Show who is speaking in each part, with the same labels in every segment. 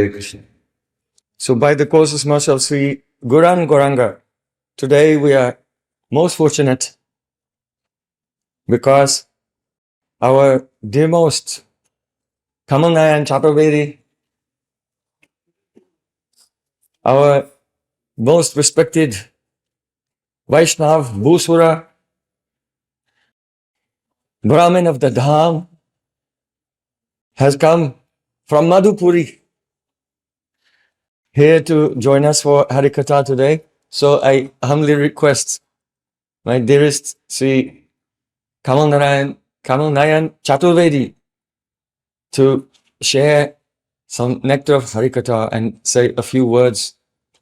Speaker 1: Hare Krishna. So by the courses mercy of Sri Guran Goranga, today we are most fortunate because our dearmost Kamanayan Chaturvedi, our most respected Vaishnav Bhusura, Brahmin of the Dham, has come from Madhupuri here to join us for Harikatha today. So I humbly request my dearest Sri Kamanayan Chaturvedi to share some nectar of Harikatha and say a few words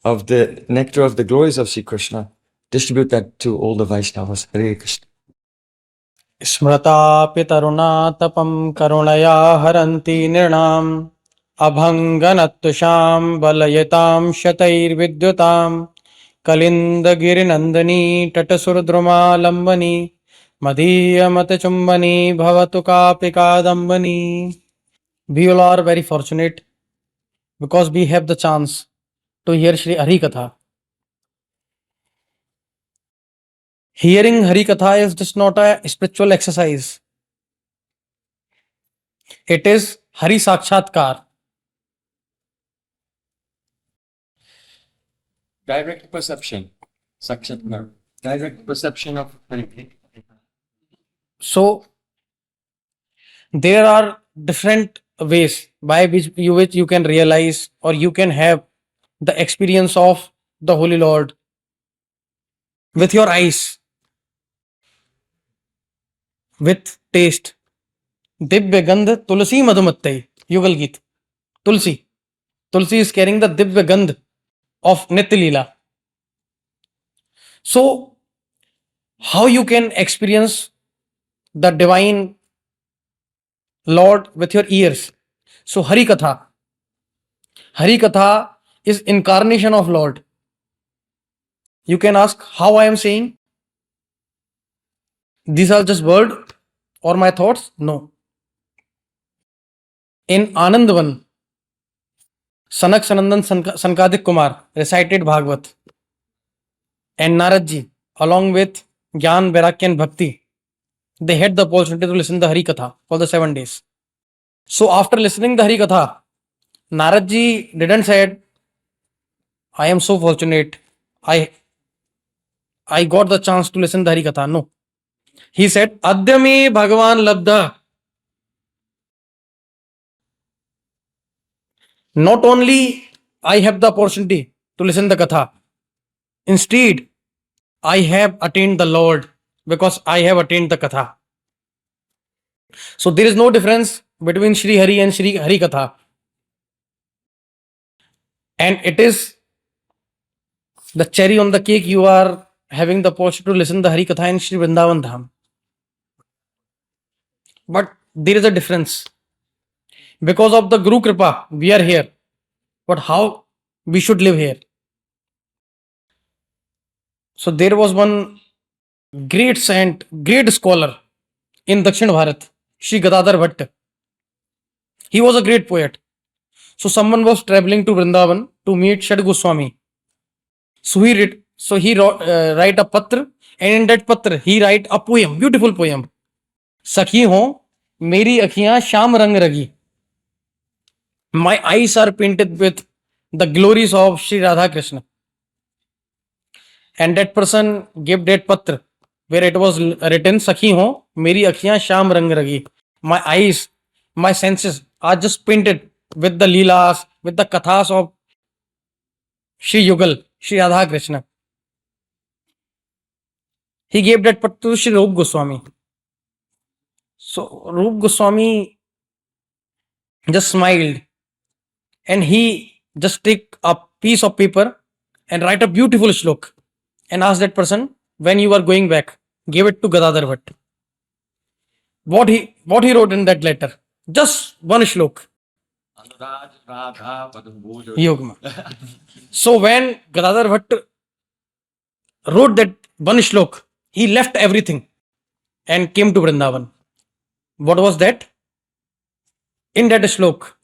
Speaker 1: of the nectar of the glories of Sri Krishna. Distribute that to all the Vaishnavas. Hare Krishna.
Speaker 2: स्मृतापि तरुणातपं करुणया हरन्ति नृणाम् अभङ्गनत्वशां बलयतां शतैर्विद्युतां कलिन्दगिरिनन्दिनी तटसुरद्रुमालम्बनी मदीयमतचुम्बनी भवतु कापि Kadambini. We all are very fortunate because we have the chance to hear Shri Harikatha. Hearing Harikatha is just not a spiritual exercise. It is Hari Sakshatkar.
Speaker 1: Direct perception. Sakshatkar. Direct perception of Harikatha.
Speaker 2: So, there are different ways by which you can realize or you can have the experience of the Holy Lord with your eyes, with taste. Divya Gandh Tulsi Madhumattai. Yugal Geet. Tulsi. Tulsi is carrying the Divya Gandh of Nitya Leela. So, how you can experience the divine Lord with your ears? So, Harikatha. Harikatha is incarnation of Lord. You can ask how I am saying. These are just words or my thoughts? No. In Anandvan, Sanak Sanandan Sankadik Kumar recited Bhagavad, and Naradji, along with Gyan, Vairagya and Bhakti, they had the opportunity to listen to the Harikatha for the 7 days. So after listening the Harikatha, Naradji didn't say, I am so fortunate, I got the chance to listen to the Harikatha. No. He said, Adyame Bhagavan Labdha. Not only I have the opportunity to listen the Katha, instead I have attained the Lord because I have attained the Katha. So there is no difference between Shri Hari and Shri Hari Katha. And it is the cherry on the cake. You are having the opportunity to listen to the Hari Katha in Shri Vrindavan Dham. But there is a difference. Because of the Guru Kripa, we are here. But how we should live here? So there was one great saint, great scholar in Dakshin Bharat, Shri Gadadhar Bhatt. He was a great poet. So someone was traveling to Vrindavan to meet Shad Goswami. So he write a patra, and in that patra he write a poem, beautiful poem. Sakhi ho, meri akhiyan sham rang ragi. My eyes are painted with the glories of Sri Radha Krishna. And that person gave that patra where it was written, Sakhi ho, meri akhiyan sham rang ragi. My eyes, my senses are just painted with the leelas, with the kathas of Sri Yugal, Sri Radha Krishna. He gave that patra to Sri Rup Goswami. So Rup Goswami just smiled and he just take a piece of paper and write a beautiful shlok and ask that person, when you are going back, give it to Gadadhar Bhatt. What he wrote in that letter? Just one shlok. Yogma. So when Gadadhar Bhatt wrote that one shlok, he left everything and came to Vrindavan. What was that? In that shlok,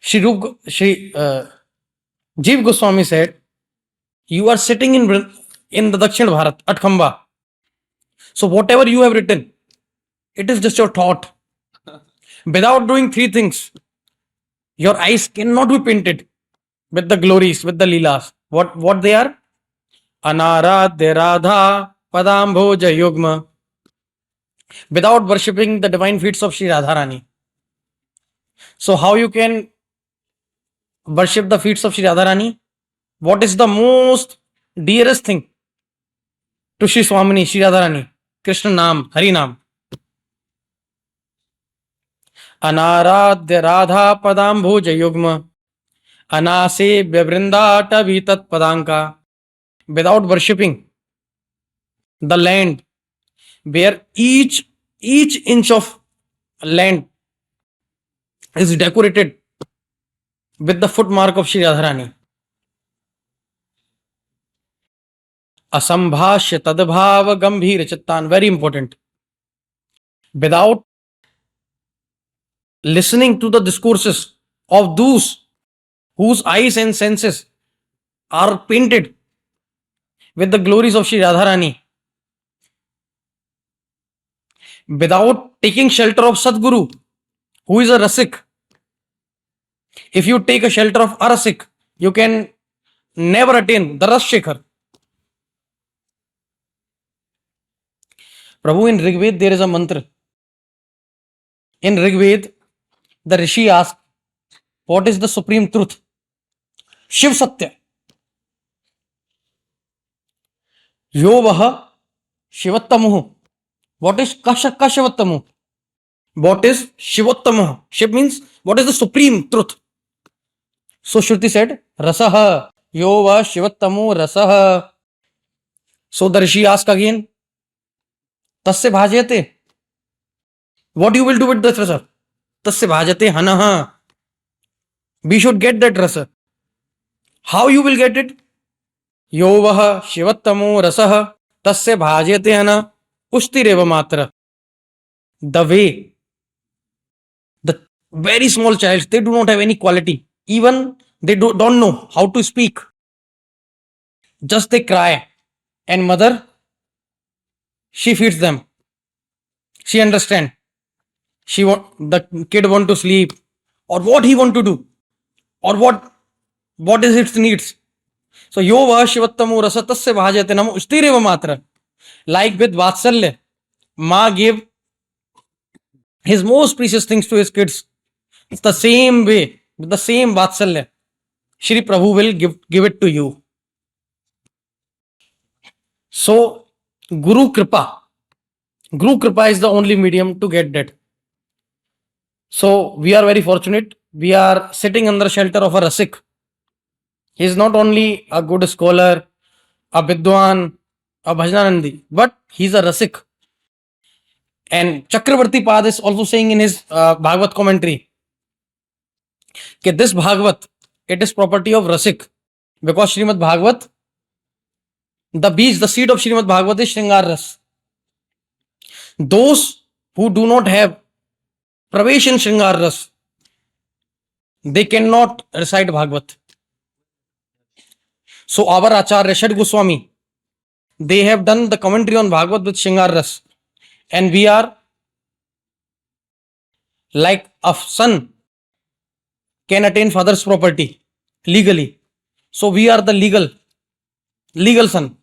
Speaker 2: Jeev Goswami said, you are sitting in the Dakshin Bharat, at Khamba. So whatever you have written, it is just your thought. Without doing three things, your eyes cannot be painted with the glories, with the leelas. What they are? Anaradya Radha Padambhoja Yugma. Without worshipping the divine feats of Sri Radharani. So how you can worship the feats of Sri Radharani? What is the most dearest thing to Sri Swamini, Sri Radharani? Krishna Naam, Hari Naam. Anaradya Radha Padambhoja Yugma. Anase Vyavrinda Vitat Padanka. Without worshipping the land where each inch of land is decorated with the footmark of Sri Radharani. Asambhashya tadbhava gambhir chittan. Very important. Without listening to the discourses of those whose eyes and senses are painted with the glories of Sri Radharani, without taking shelter of Sadguru, who is a Rasik. If you take a shelter of a Rasik, you can never attain the Ras Shekhar. Prabhu, in Rigved there is a mantra. In Rigved, the Rishi asked, what is the supreme truth? Shiv Satya. Yo Vaha Shivattamuh. What is Kashivattamuh? What is Shivottamuh? Shiv means what is the supreme truth? So Shruti said, Rasaha. Yo Vaha Shivattamu Rasaha. So the Rishi asked again, Tasya Bhajyate. What you will do with that rasa? Tasya Bhajate Hanaha. We should get that rasa. How you will get it? Yo Vaha Shivattamu Rasaha Tasya Bhajyate Hana Pushtireva Matra. The way the very small child, they do not have any quality. Even they don't know how to speak. Just they cry. And mother, she feeds them. She understands. The kid want to sleep. Or what he want to do. Or what is its needs. So yo va shivattamu rasa tasya bhajate nam ustireva matra. Like with Vatsalya, Ma gave his most precious things to his kids. It's the same way, with the same Vatsalya, Shri Prabhu will give it to you. So, Guru Kripa is the only medium to get that. So, we are very fortunate. We are sitting under shelter of a Rasik. He is not only a good scholar, a Vidwan, a Bhajananandi, but he is a Rasik. And Chakravarti Pad is also saying in his Bhagavad commentary that this Bhagavad, it is property of Rasik. Because Srimad Bhagavad, the seed of Srimad Bhagavad is Shringar Ras. Those who do not have Pravesh in Shringar Ras, they cannot recite Bhagavad. So our Ācārya Shad Goswami, they have done the commentary on Bhagavad with Shringar Ras. And we are like a son can attain father's property legally. So we are the legal son.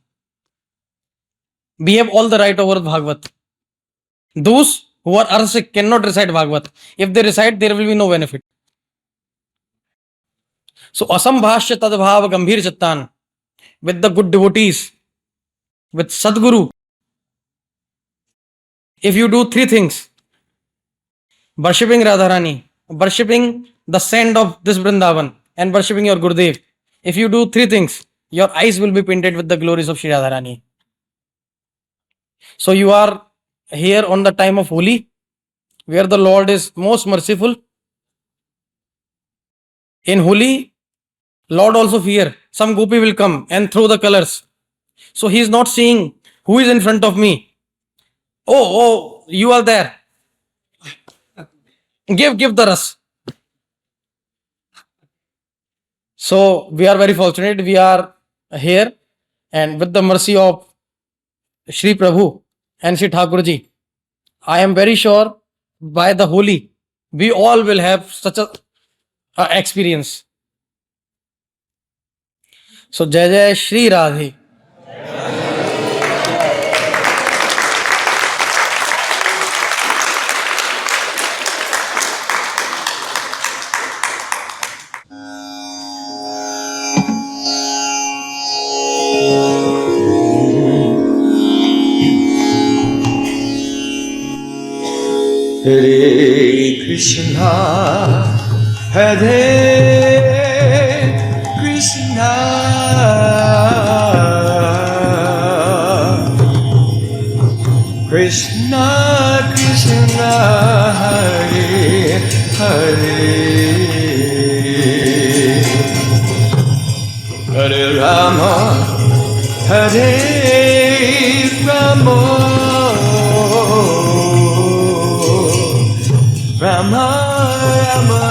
Speaker 2: We have all the right over Bhagavad. Those who are arsik cannot recite Bhagavad. If they recite, there will be no benefit. So asambhashya tadbhava gambhir chattan, with the good devotees, with Sadguru, if you do three things, worshipping Radharani, worshipping the sand of this Vrindavan, and worshipping your Gurudev, if you do three things, your eyes will be painted with the glories of Sri Radharani. So you are here on the time of Holi, where the Lord is most merciful. In Holi, Lord also fear. Some gopi will come and throw the colors. So he is not seeing who is in front of me. Oh, you are there. Give the ras. So we are very fortunate. We are here, and with the mercy of Shri Prabhu and Shri Thakurji, I am very sure by the holy, we all will have such a experience. So Jai Jai Shri Radhe.
Speaker 1: Hare Krishna, Hare Krishna, Krishna Krishna, Hare Hare, Hare Rama, Hare Rama, Rama Rama,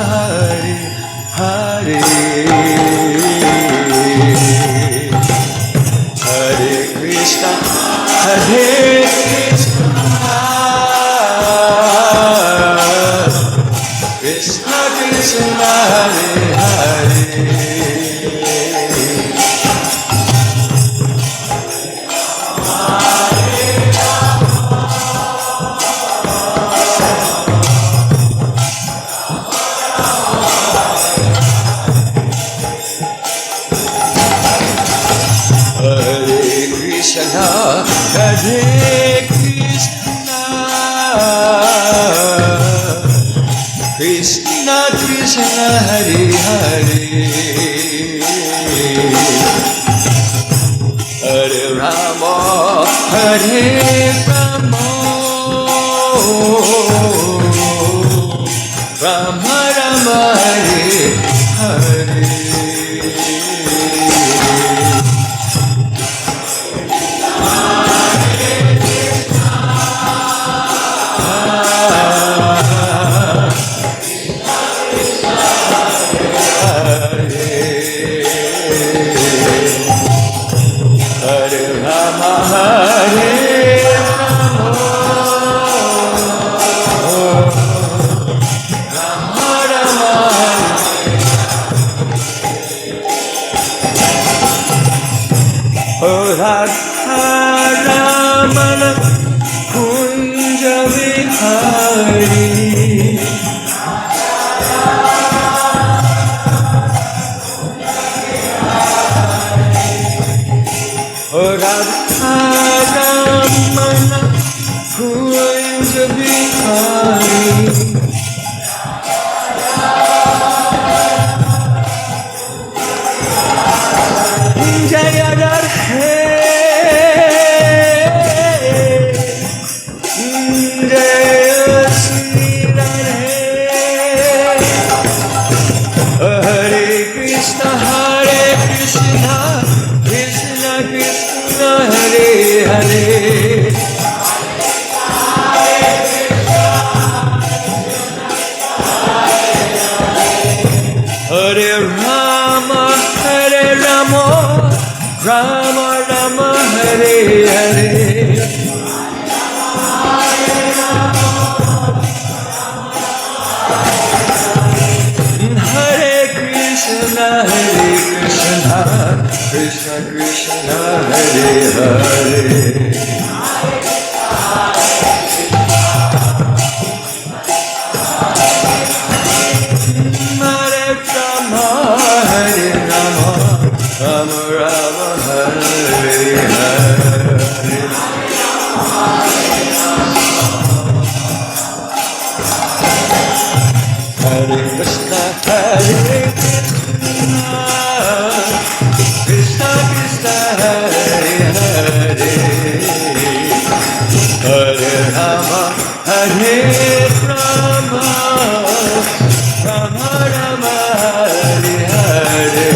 Speaker 1: Hare Hare, Hare Krishna, Hare Krishna, Krishna Krishna, Hare Hare. Krishna, Hare Krishna, Krishna Krishna, Hare Hare, Hare Rama, Hare Rama, Rama Rama, Hare Hare. Rāmānuja kunja vihari, Rāmānuja kunja vihari, Jaya Radhe, Jaya Shri Radhe, Hare Krishna, Krishna Krishna, Hare Hare, Hare Rama, Hare Rama, Rama Rama, Hare Hare, Hare Krishna, Krishna Krishna, Hare Hare, Hare Rama, Hare Rama, Rama Rama, Hare Hare, Hare Krishna, Hare Krishna, Krishna Krishna, Hare Hare, Hare Rama, Hare Rama, Rama Rama, Hare Hare.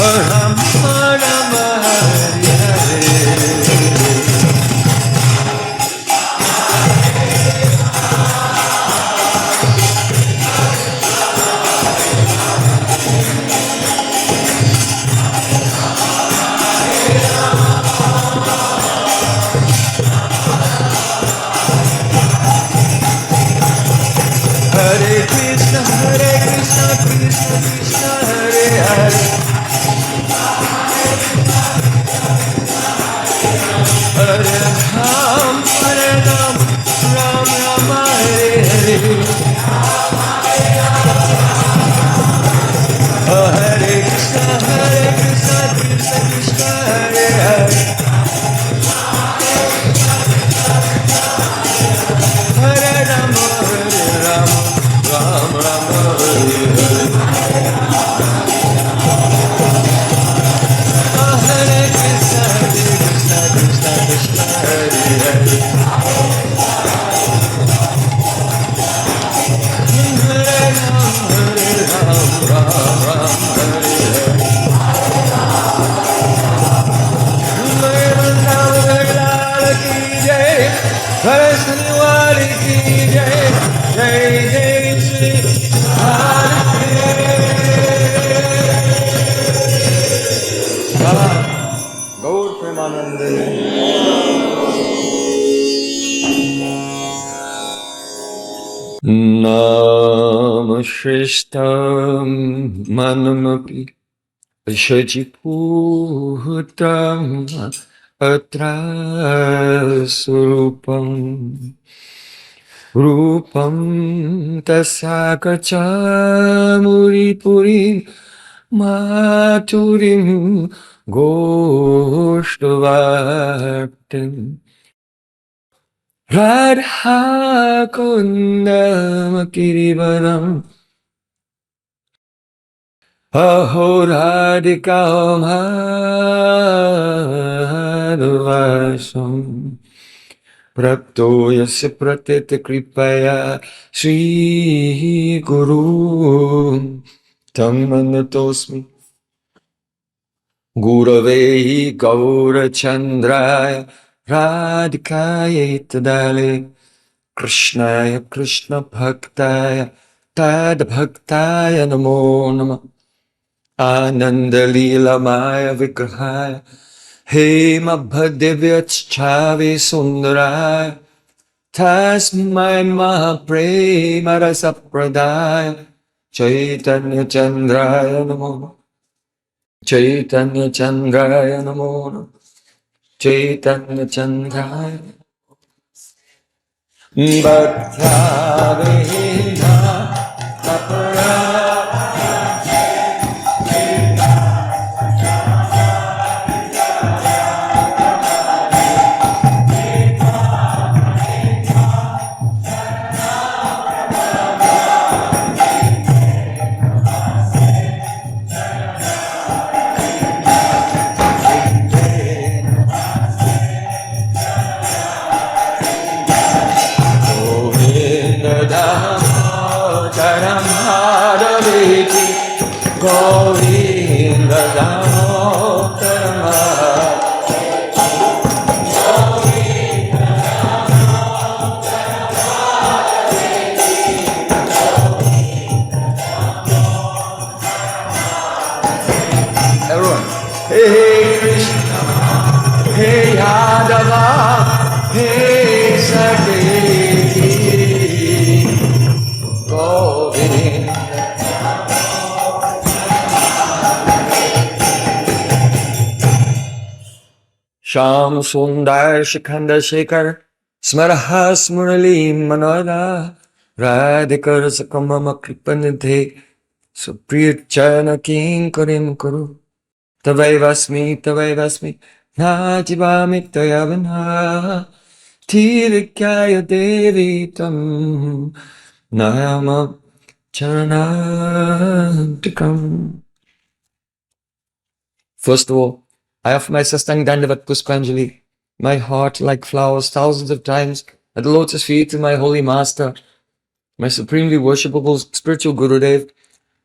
Speaker 1: Rama Rama Hare Hare. Hare Krishna, Krishna Krishna, Hare Hare. Hare Ram, Ram Rama, Hare Hare. Hare Krishna, Krishna Krishna, Hare Hare. Hare Rama, Ram Rama, Hare Hare. Hare Krishna, Krishna Krishna, Hare Hare. Hare Ram, Ram Hare Hare. Hare Shaniwari ki jai, jai jai Shri Hare. Gaur Premanande. Nam Shrishtam Manamapi Shajiputam Atra Surupam Rupam Tasakacha Muripurim Maturim Goshtvatim Radha Kundam Kirivaram Aho Radhika Madhuvasam Prapto Yasya Pratita Kripaya Shri Guru Tam Manatosmi Gurave Gaura Chandraya Radhikaya Tadale Krishnaya Krishna Bhaktaya Tad Bhaktaya Namo Namah Ananda Lila Maya Vigrahaya Hema Bhadevyachavi Sundaraya Tasmai Mahaprema Rasa Pradaya Chaitanya Chandraya Namo Chaitanya Chandraya Namo Chaitanya Chandraya Bhaktavina Tapara. Everyone, Hey Krishna, Hey Yadava, Hey Saketi, Govinda. Sham Sundar Shikhanda Shekhar Smarahas Murali Manoda Radhikar Sakamama Kripanidhe Supriyachana King Karim Kuru Tavaivasmi Najivami Tayavana Tirikaya Devi Tam Nayama Charanantikam. First of all, I offer my Sastang Dandavat Puspanjali, my heart like flowers thousands of times at the lotus feet of my holy master, my supremely worshipable spiritual Gurudev,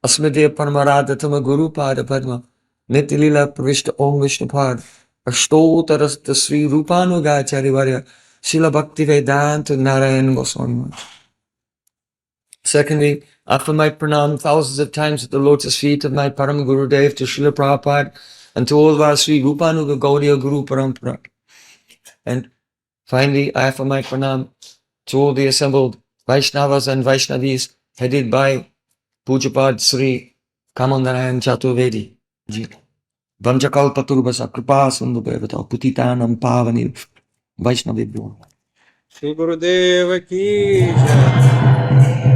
Speaker 1: Asmadeva Paramaradha Tama Guru Pada Padma, Nitilila Pravishta Om Vishnupad Ashtotarasta Sri Rāmānuja Ācārya Varya Srila Bhakti Vedanta Narayan Goswami. Secondly, offer my pranam thousands of times at the lotus feet of my Param Gurudev, to Srila Prabhupada, and to all of our Sri Rāmānuja Gaudiya Guru Parampara. And finally, I offer my pranam to all the assembled Vaishnavas and Vaishnavis, headed by Pujapad Sri Kamandarayan Chaturvedi ji. Vanchakalpaturbhasa kripa sindhubhevata putitanam pavani Vaishnavibhyo.
Speaker 3: Shri Gurudev ki jai.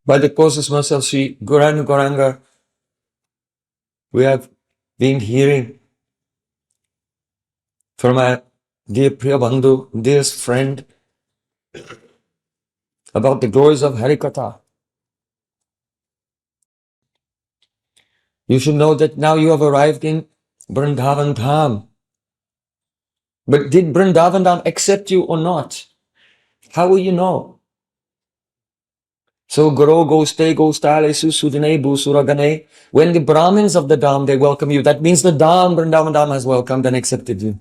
Speaker 1: By the causes of Sri Gauranga Gauranga, we have been hearing from our dear Priya Bandhu, dearest friend, about the glories of Harikatha. You should know that now you have arrived in Vrindavan Dham. But did Vrindavan Dham accept you or not? How will you know? So Guru Goste Gostale Susudine Busuragane. When the Brahmins of the Dham, they welcome you, that means the Dham, Vrindavan Dham, has welcomed and accepted you.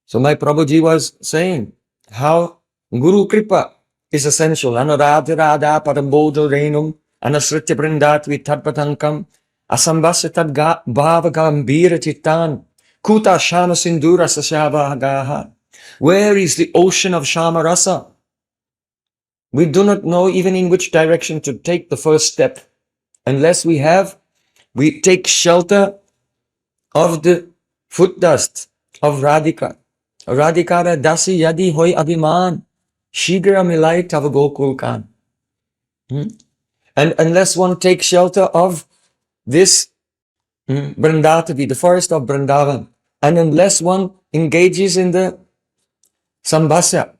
Speaker 1: So my Prabhuji was saying how Guru Kripa is essential. Anuradha Radha Padambodo Renum Anasritya Brindat Vitadpatankam Asambhasya Tadga Bhavagambira Chitan Kuta Shama Sindura Sashavagaha. Where is the ocean of Shama Rasa? We do not know even in which direction to take the first step. Unless we take shelter of the foot dust of Radhika. Radhikara dasi yadi hoy abhiman shigra milai tava gokulkan. And unless one takes shelter of this Vrindatavi, the forest of Vrindavan, and unless one engages in the sambhasya,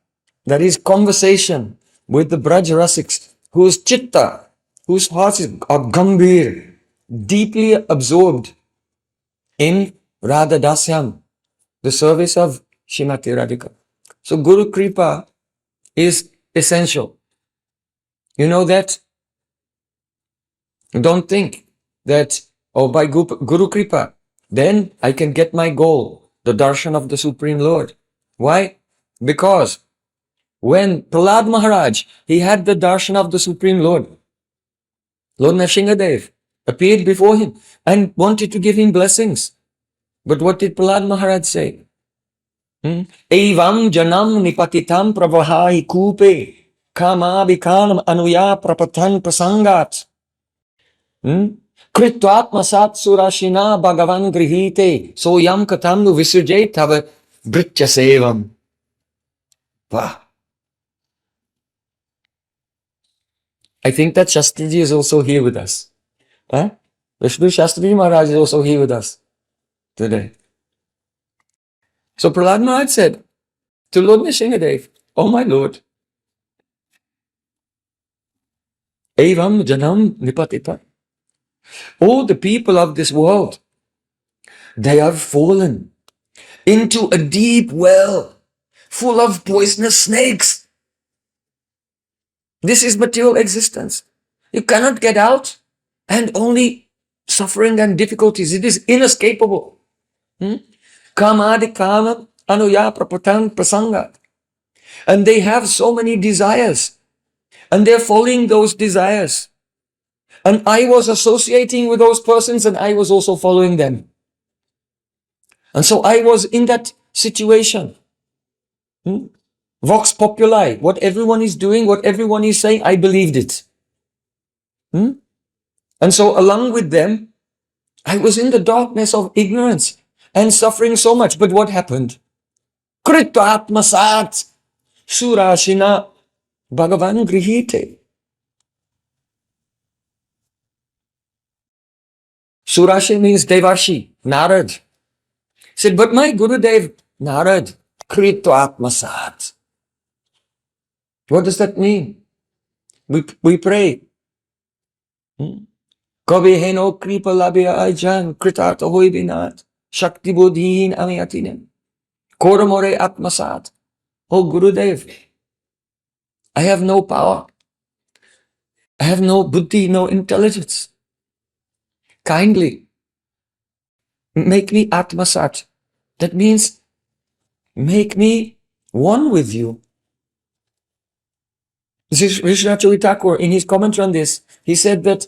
Speaker 1: that is conversation with the Braj Rasiks, whose chitta, whose hearts are gambhir, deeply absorbed in Radha Dasyam, the service of Shrimati Radhika. So Guru Kripa is essential. You know that? Don't think that, oh, by Guru Kripa, then I can get my goal, the darshan of the Supreme Lord. Why? Because when Prahlad Maharaj, he had the darshan of the Supreme Lord, Lord Nrsimhadev appeared before him and wanted to give him blessings. But what did Prahlad Maharaj say? Evam janam nipatitam pravahai kupe kama vikanam anuya prapatan prasangat kritvatmasat surashina bhagavan grihite soyam katam nu visujay tava britya sevam. Wow. I think that Shastriji is also here with us. Vishnu Shastriji Maharaj is also here with us today. So Prahlad Maharaj said to Lord Nrsimhadev, oh my Lord, Evam janam nipatita. All the people of this world, they have fallen into a deep well full of poisonous snakes. This is material existence. You cannot get out, and only suffering and difficulties. It is inescapable. Kamadi kama anuya prapatan prasanga. And they have so many desires, and they're following those desires. And I was associating with those persons, and I was also following them. And so I was in that situation. Vox populi, what everyone is doing, what everyone is saying, I believed it. And so along with them, I was in the darkness of ignorance and suffering so much. But what happened? Krita atmasat surashina bhagavan grihite. Surashi means Devarshi, Narad. Said, but my Gurudev, Narad, krita atmasat. What does that mean? We pray. Kabe heno kripa labya ajan kritata hoy binat shakti bodhin amyatinem koramore atmasat. Oh Gurudev, I have no power. I have no buddhi, no intelligence. Kindly make me atmasat. That means make me one with you. This is Rishnachari Thakur, in his commentary on this, he said that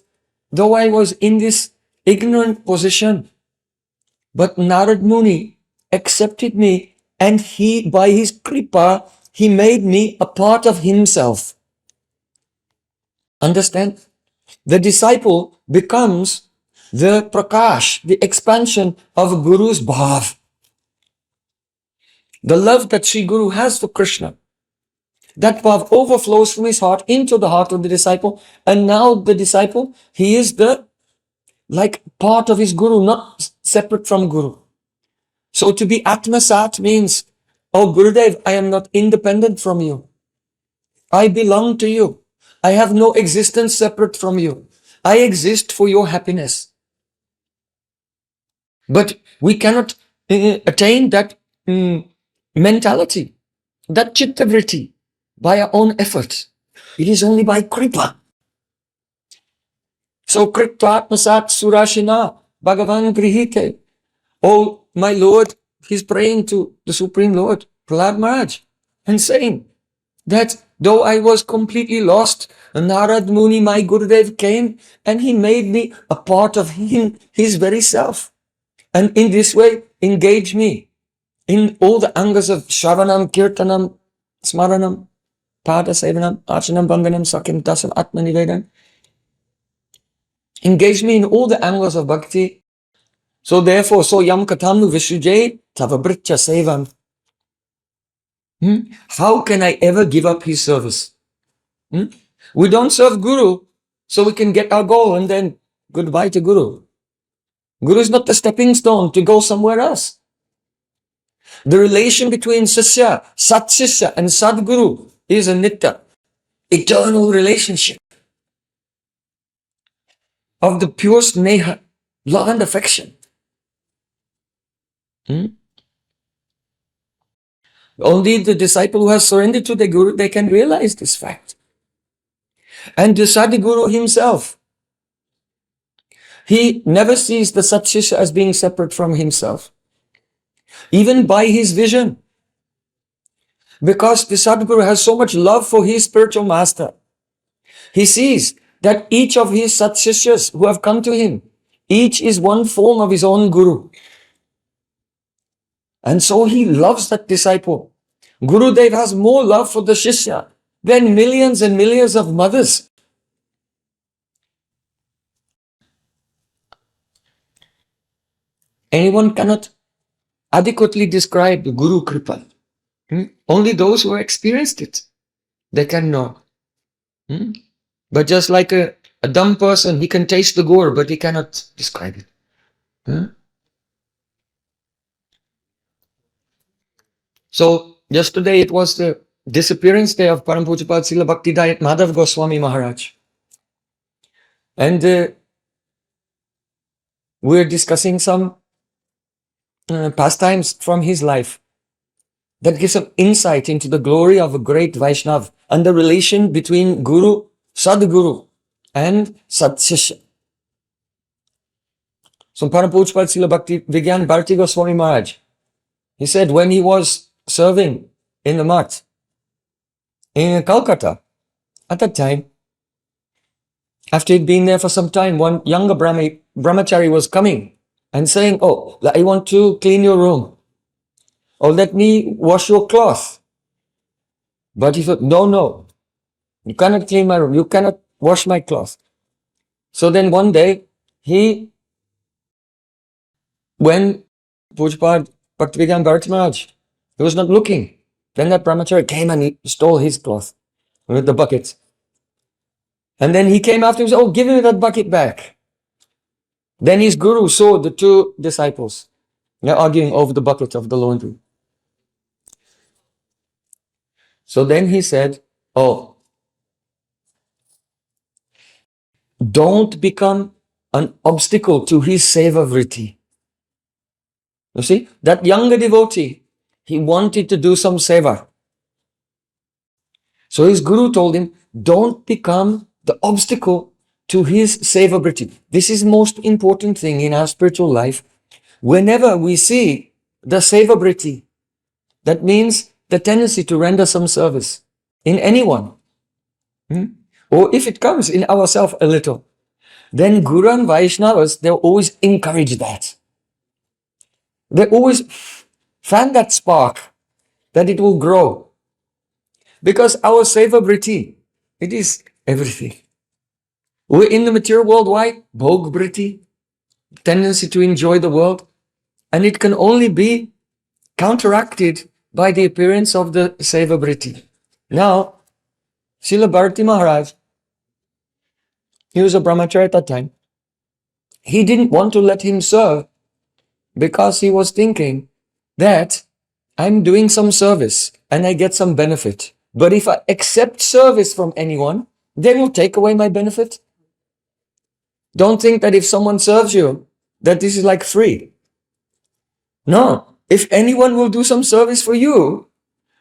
Speaker 1: though I was in this ignorant position, but Narad Muni accepted me, and he, by his kripa, he made me a part of himself. Understand? The disciple becomes the prakash, the expansion of Guru's bhav. The love that Sri Guru has for Krishna. That bhav overflows from his heart into the heart of the disciple. And now the disciple, he is the, like, part of his Guru, not separate from Guru. So to be Atmasat means, oh Gurudev, I am not independent from you. I belong to you. I have no existence separate from you. I exist for your happiness. But we cannot attain that mentality, that chittavritti, by our own efforts. It is only by kripa. So kripta atmasat surashina bhagavan grihite. Oh, my Lord, he's praying to the Supreme Lord, Prahlad Maharaj, and saying that though I was completely lost, Narad Muni, my Gurudev, came and he made me a part of him, his very self. And in this way, engage me in all the angas of Shravanam, Kirtanam, Smaranam, Pada Sevanam, Archanam, Banganam, Sakyam, Dasam, Atmanivedam. Engage me in all the angles of bhakti. So therefore, so yam katamnu vishruje tavabritya sevam. How can I ever give up his service? We don't serve Guru, so we can get our goal and then goodbye to Guru. Guru is not the stepping stone to go somewhere else. The relation between Sasya, Sat Sisya and Sadguru is a nitya, eternal relationship of the pure sneha, love and affection. Only the disciple who has surrendered to the Guru, they can realize this fact. And the Sadguru himself, he never sees the Sat Sisya as being separate from himself. Even by his vision. Because the Sadguru has so much love for his spiritual master. He sees that each of his Sat Sishyas who have come to him, each is one form of his own Guru. And so he loves that disciple. Gurudev has more love for the Shishya than millions and millions of mothers. Anyone cannot adequately describe the Guru Kripa. Only those who have experienced it, they can know. But just like a dumb person, he can taste the gur, but he cannot describe it. So yesterday it was the disappearance day of Param Pujapad Srila Bhakti-Dayat Madhav Goswami Maharaj. And we're discussing some pastimes from his life that gives some insight into the glory of a great Vaishnav and the relation between Guru, Sadguru and Satsishya. So Param Pujapad Srila Bhakti Vigyan Bharati Goswami Maharaj, he said when he was serving in the Math in Calcutta, at that time, after he'd been there for some time, one younger brahmachari was coming and saying, oh, I want to clean your room. Or let me wash your cloth. But he said, no, you cannot clean my room. You cannot wash my cloth. So then one day, when Pujapad Bhaktivedanta Bharati Maharaj, he was not looking. Then that brahmachari came and he stole his cloth with the bucket. And then he came after him and said, oh, give me that bucket back. Then his guru saw the two disciples. They're arguing over the bucket of the laundry. So then he said, oh, don't become an obstacle to his seva vritti. You see, that younger devotee, he wanted to do some seva. So his guru told him, don't become the obstacle to his sevabriti. This is most important thing in our spiritual life. Whenever we see the sevabriti, that means the tendency to render some service in anyone, or if it comes in ourselves a little, then Guru and Vaishnavas, they'll always encourage that. They always fan that spark that it will grow. Because our sevabriti, it is everything. We're in the material world, why? Bhogbriti, tendency to enjoy the world. And it can only be counteracted by the appearance of the sevabriti. Now, Srila Bharati Maharaj, he was a brahmachari at that time. He didn't want to let him serve because he was thinking that I'm doing some service and I get some benefit. But if I accept service from anyone, they will take away my benefit. Don't think that if someone serves you, that this is like free. No. If anyone will do some service for you,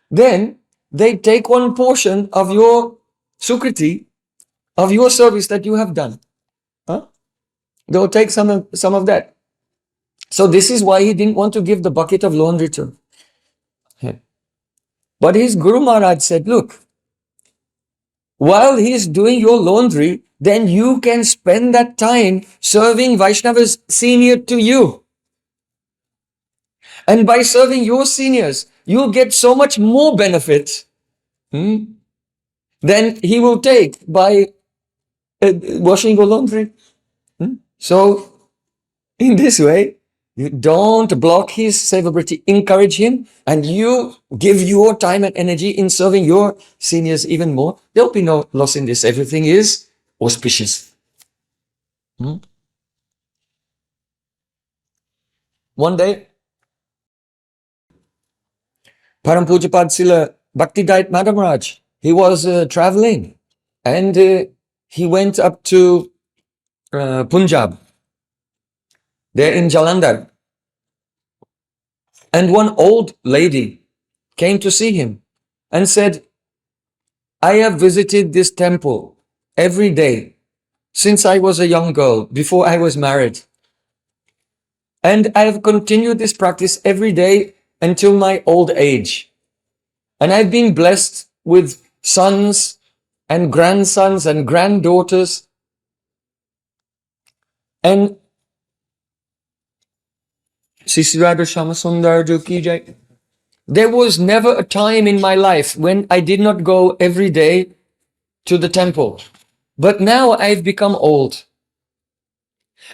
Speaker 1: then they take one portion of your sukriti, of your service that you have done. They'll take some of that. So this is why he didn't want to give the bucket of laundry to him. But his Guru Maharaj said, look, while he is doing your laundry, then you can spend that time serving Vaishnavas senior to you. And by serving your seniors, you'll get so much more benefit than he will take by washing your laundry. So, in this way, you don't block his sevabriti, encourage him, and you give your time and energy in serving your seniors even more. There'll be no loss in this. Everything is auspicious. One day, Param Pujapad Srila Bhaktivedanta Madhava Maharaj, he was traveling, and he went up to Punjab, there in Jalandhar. And one old lady came to see him and said, I have visited this temple every day since I was a young girl, before I was married. And I have continued this practice every day until my old age. And I've been blessed with sons and grandsons and granddaughters. And Sisirada Shamasundar Joki Jai. There was never a time in my life when I did not go every day to the temple. But now I've become old.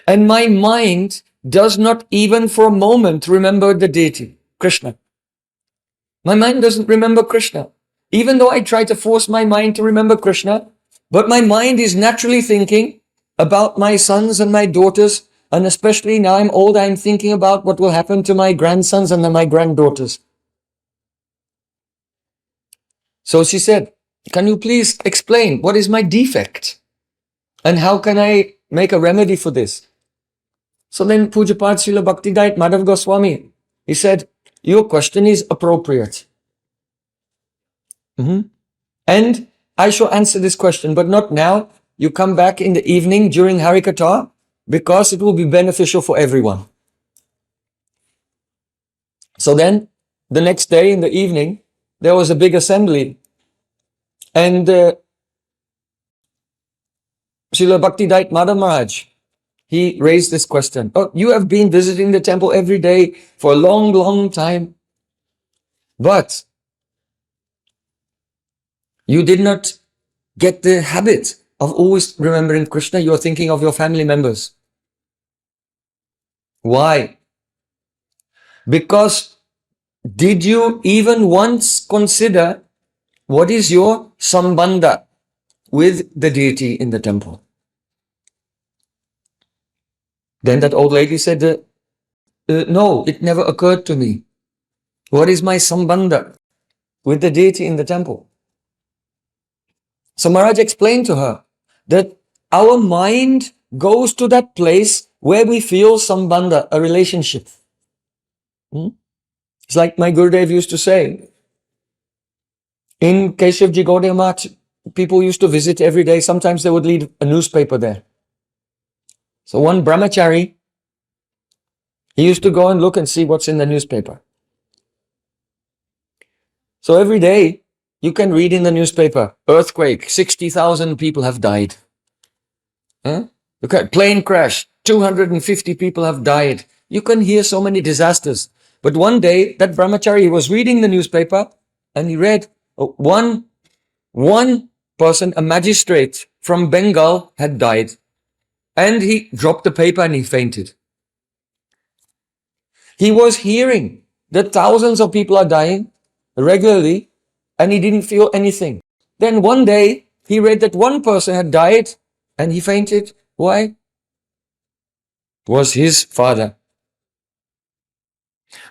Speaker 1: And my mind does not even for a moment remember the deity, Krishna. My mind doesn't remember Krishna. Even though I try to force my mind to remember Krishna, but my mind is naturally thinking about my sons and my daughters, and especially now I'm old, I'm thinking about what will happen to my grandsons and then my granddaughters. So she said, can you please explain what is my defect? And how can I make a remedy for this? So then Pujapad Srila Bhaktivedanta Madhava Goswami, he said, your question is appropriate. And I shall answer this question, but not now. You come back in the evening during Harikatha, because it will be beneficial for everyone. So then, the next day in the evening, there was a big assembly. And Srila Bhaktivedanta Madhava Maharaj, he raised this question. Oh, you have been visiting the temple every day for a long, long time. But you did not get the habit of always remembering Krishna. You're thinking of your family members. Why? Because did you even once consider what is your sambandha with the deity in the temple? Then that old lady said, no, it never occurred to me. What is my sambandha with the deity in the temple? So Maharaj explained to her that our mind goes to that place where we feel sambandha, a relationship. It's like my Gurudev used to say, In Keshavji Gaudiya Math, people used to visit every day. Sometimes they would leave a newspaper there. So one brahmachari, he used to go and look and see what's in the newspaper. So every day, you can read in the newspaper, earthquake, 60,000 people have died. Huh? Look at plane crash, 250 people have died. You can hear so many disasters. But one day, that brahmachari was reading the newspaper and he read one person, a magistrate from Bengal, had died. And he dropped the paper and he fainted. He was hearing that thousands of people are dying regularly and he didn't feel anything. Then one day, he read that one person had died and he fainted. Why? It was his father.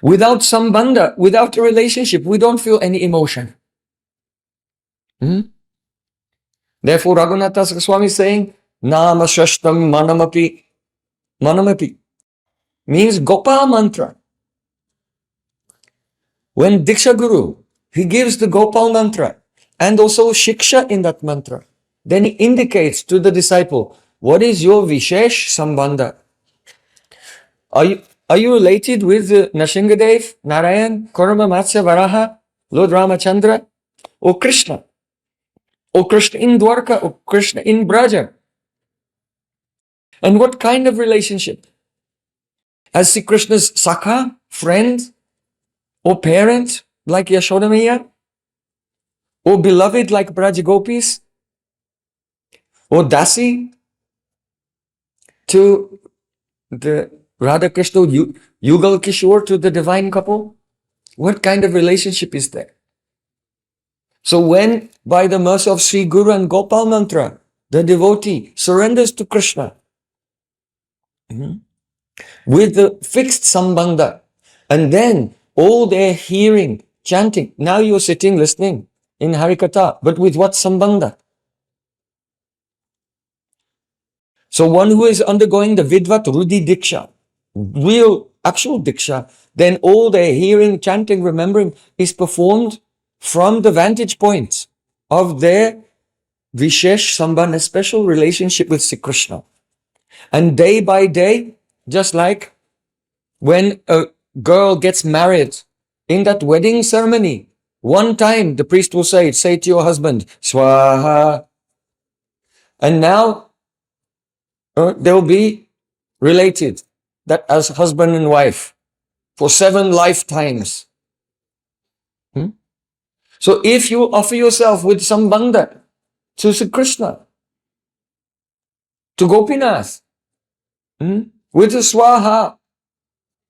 Speaker 1: Without sambandha, without a relationship, we don't feel any emotion. Therefore, Raghunatha Swami is saying, Nama Shashtam Manamapi. Manamapi means Gopal mantra. When Diksha Guru, he gives the Gopal mantra and also Shiksha in that mantra, then he indicates to the disciple, what is your Vishesh Sambandha? Are you related with Nrsimhadev, Narayan, Kurma, Matsya, Varaha, Lord Ramachandra, or Krishna? Or Krishna in Dwarka, or Krishna in Braja? And what kind of relationship? As Sri Krishna's Sakha, friend, or parent, like Yashoda Maiya? Or beloved, like Braja Gopis? Or Dasi? To the Radha Krishna Yugal Kishore, to the divine couple? What kind of relationship is there? So when, by the mercy of Sri Guru and Gopal mantra, the devotee surrenders to Krishna with the fixed sambandha, and then all their hearing, chanting, now you're sitting listening in Harikatha, but with what sambandha? So one who is undergoing the Vidvat Rudhi Diksha, real actual Diksha, then all their hearing, chanting, remembering is performed from the vantage point of their Vishesh Sambandha, special relationship with Sri Krishna. And day by day, just like when a girl gets married, in that wedding ceremony, one time the priest will say to your husband, Swaha. And now they will be related, that as husband and wife, for 7 lifetimes. So if you offer yourself with sambandha to Sri Krishna, to Gopinath, with a swaha,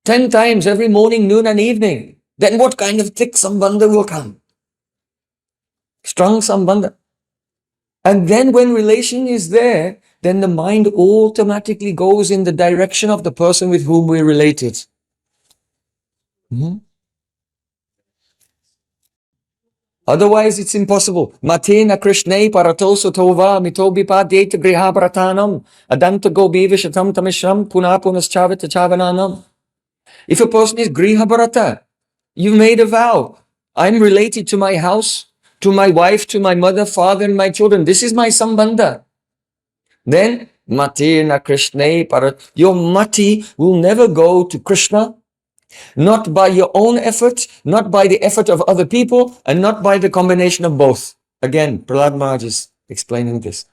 Speaker 1: 10 times every morning, noon and evening, then what kind of thick sambandha will come? Strong sambandha. And then when relation is there, then the mind automatically goes in the direction of the person with whom we're related. Otherwise, it's impossible. Matena Krishnai parato sotova mitobipadyet griha pratanam adanta gobiva shatam tamishram punapunaschavita chavananam. If a person is griha bharata, you made a vow. I'm related to my house, to my wife, to my mother, father, and my children. This is my sambandha. Then, Matena Krishnai parat. Your mati will never go to Krishna, not by your own effort, not by the effort of other people, and not by the combination of both. Again, Prahlad Maharaj is explaining this.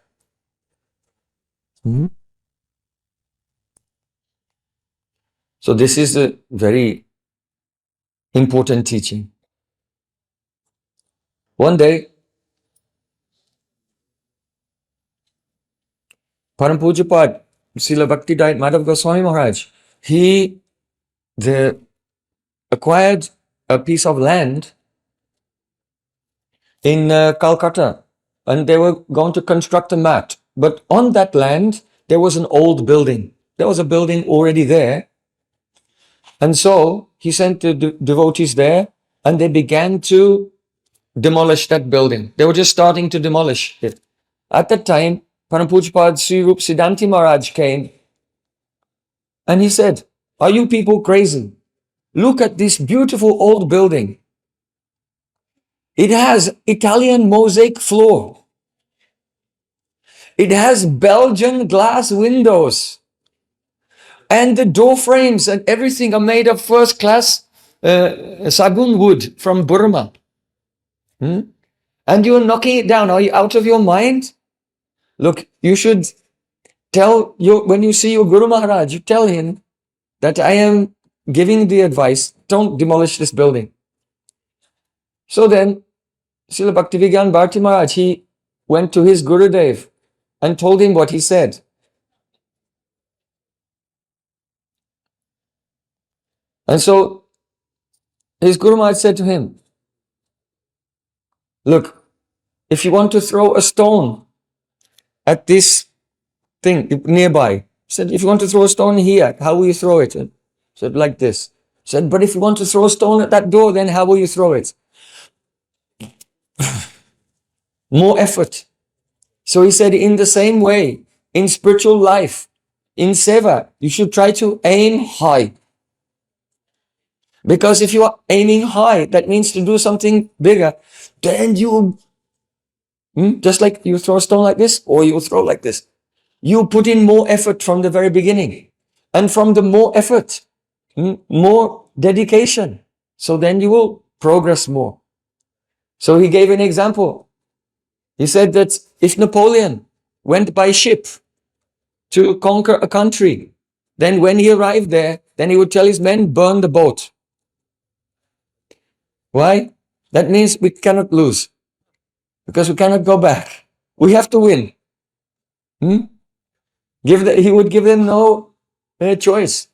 Speaker 1: So this is a very important teaching. One day, Param Pujapad, Srila Bhakti Dayat Madhav Goswami Maharaj, he acquired a piece of land in Calcutta, and they were going to construct a mat. But on that land, there was an old building. There was a building already there. And so he sent the devotees there, and they began to demolish that building. They were just starting to demolish it. At that time, Param Pujapad Sri Rup Siddhanti Maharaj came, and he said, are you people crazy? Look at this beautiful old building. It has Italian mosaic floor. It has Belgian glass windows. And the door frames and everything are made of first class sagun wood from Burma. And you're knocking it down. Are you out of your mind? Look, you should tell when you see your Guru Maharaj, you tell him that I am giving the advice, don't demolish this building. So then, Srila Bhaktivigyan Bharati Maharaj, he went to his Gurudev and told him what he said. And so, his Guru Maharaj said to him, look, if you want to throw a stone at this thing nearby, he said, if you want to throw a stone here, how will you throw it? He said, like this. He said, but if you want to throw a stone at that door, then how will you throw it? More effort. So he said, in the same way, in spiritual life, in seva, you should try to aim high. Because if you are aiming high, that means to do something bigger, then you, just like you throw a stone like this, or you throw like this. You put in more effort from the very beginning. And from the more effort, more dedication. So then you will progress more. So he gave an example. He said that if Napoleon went by ship to conquer a country, then when he arrived there, then he would tell his men, burn the boat. Why? That means we cannot lose. Because we cannot go back. We have to win. He would give them no choice.